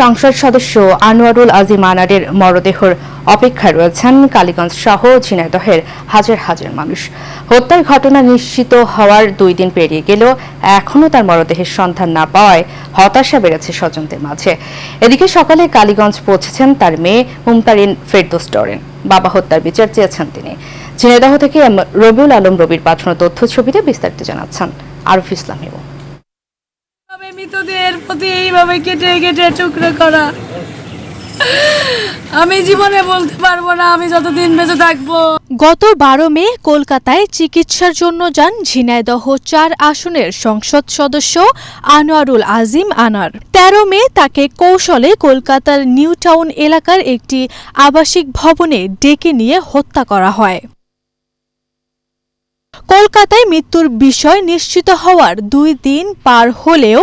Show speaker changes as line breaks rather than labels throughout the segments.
সংসদ সদস্য আনোয়ারুল আজিম আনারের মরদেহের অপেক্ষায় রয়েছেন কালীগঞ্জ সহ ঝিনাইদহের হাজার হাজার মানুষ। হত্যার ঘটনা নিশ্চিত হওয়ার 2 দিন পেরিয়ে গেলেও এখনও তার মরদেহের সন্ধান না পাওয়ায় হতাশা বেড়েছে স্বজনদের মাঝে। এদিকে সকালে কালীগঞ্জ পৌঁছেছেন তার মেয়ে মুমতারিন ফেরদৌস ডরেন। বাবা হত্যার বিচার চেয়েছেন তিনি। ঝিনাইদহ থেকে রবিউল আলম রবির পাঠানো তথ্য ছবিতে বিস্তারিত জানাচ্ছেন আরফ ইসলাম হিমু।
মৃতদেহের প্রতি এইভাবে কেটে কেটে টুকরো করা আমি জীবনে বলতে পারবো না আমি যতদিন বেঁচে থাকবো।
গত 12 মে কলকাতায় চিকিৎসার জন্য যান ঝিনাইদহ 4 আসনের সংসদ সদস্য আনোয়ারুল আজিম আনার। 13 মে তাকে কৌশলে কলকাতার নিউ টাউন এলাকার একটি আবাসিক ভবনে ডেকে নিয়ে হত্যা করা হয়। কলকাতায় মৃত্যুর বিষয় নিশ্চিত হওয়ার 2 দিন পার হলেও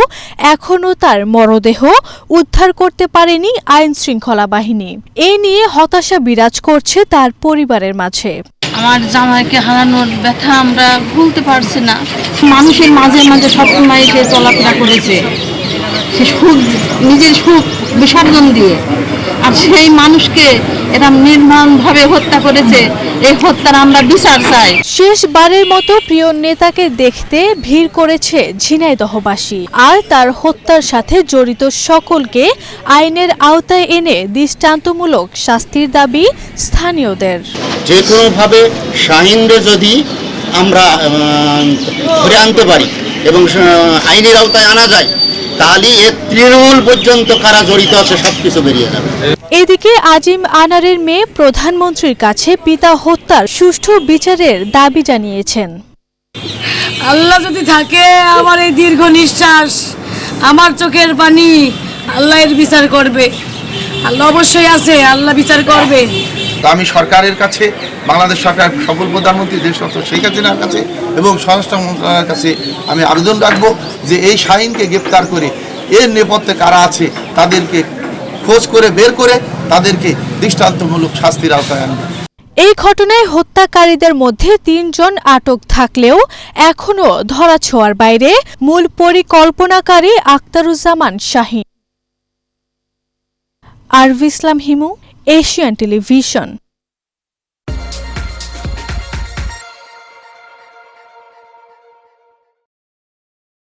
এখনও তার মরদেহ উদ্ধার করতে পারেনি আইন শৃঙ্খলা বাহিনী। এ নিয়ে হতাশা বিরাজ করছে তার পরিবারের মাঝে।
আমার জামাইকে হারানোর ব্যথা আমরা ভুলতে পারছি না। মানুষের মাঝে মাঝে সবসময় সে চলাফেরা করেছে, সে সুখ নিজের সুখ বিসর্জন দিয়ে, আর সেই মানুষকে এরা নির্মমভাবে হত্যা করেছে। এই হত্যার আমরা বিচার চাই।
শেষবারের মতো প্রিয় নেতাকে দেখতে ভিড় করেছে ঝিনাইদহবাসী, আর তার হত্যার সাথে জড়িত সকলকে আইনের আওতায় এনে দৃষ্টান্তমূলক শাস্তির দাবি স্থানীয়দের।
যে কোনোভাবে শাহিনরে যদি আমরা ধরে আনতে পারি এবং আইনের আওতায় আনা যায়, তাহলে এর তৃণমূল পর্যন্ত কারা জড়িত আছে সবকিছু বেরিয়ে যাবে।
এদিকে আজিম আনারের মেয়ে প্রধানমন্ত্রীর কাছে পিতা হত্যার সুষ্ঠু বিচারের দাবি জানিয়েছেন।
আল্লাহ যদি থাকে, আমার এই দীর্ঘ নিঃশ্বাস, আমার চোখের পানি, আল্লাহ এর বিচার করবে। আল্লাহ অবশ্যই আছে, আল্লাহ বিচার করবে।
আমি সরকারের কাছে, বাংলাদেশ সরকার সফল প্রধানমন্ত্রী দেশরত্ন শেখ হাসিনার কাছে এবং স্বরাষ্ট্র মন্ত্রণালয়ের কাছে আমি আবেদন রাখবো যে এই শাহিনকে গ্রেপ্তার করে এর নেপথ্যে কারা আছে তাদেরকে খোঁজ করে বের করে তাদেরকে দৃষ্টান্তমূলক শাস্তির আওতায় আনবে।
এই ঘটনায় হত্যাকারীদের মধ্যে 3 জন আটক থাকলেও এখনও ধরাছোঁয়ার বাইরে মূল পরিকল্পনাকারী আখতারুজ্জামান শাহীন। আরফ ইসলাম হিমু, এশিয়ান টেলিভিশন।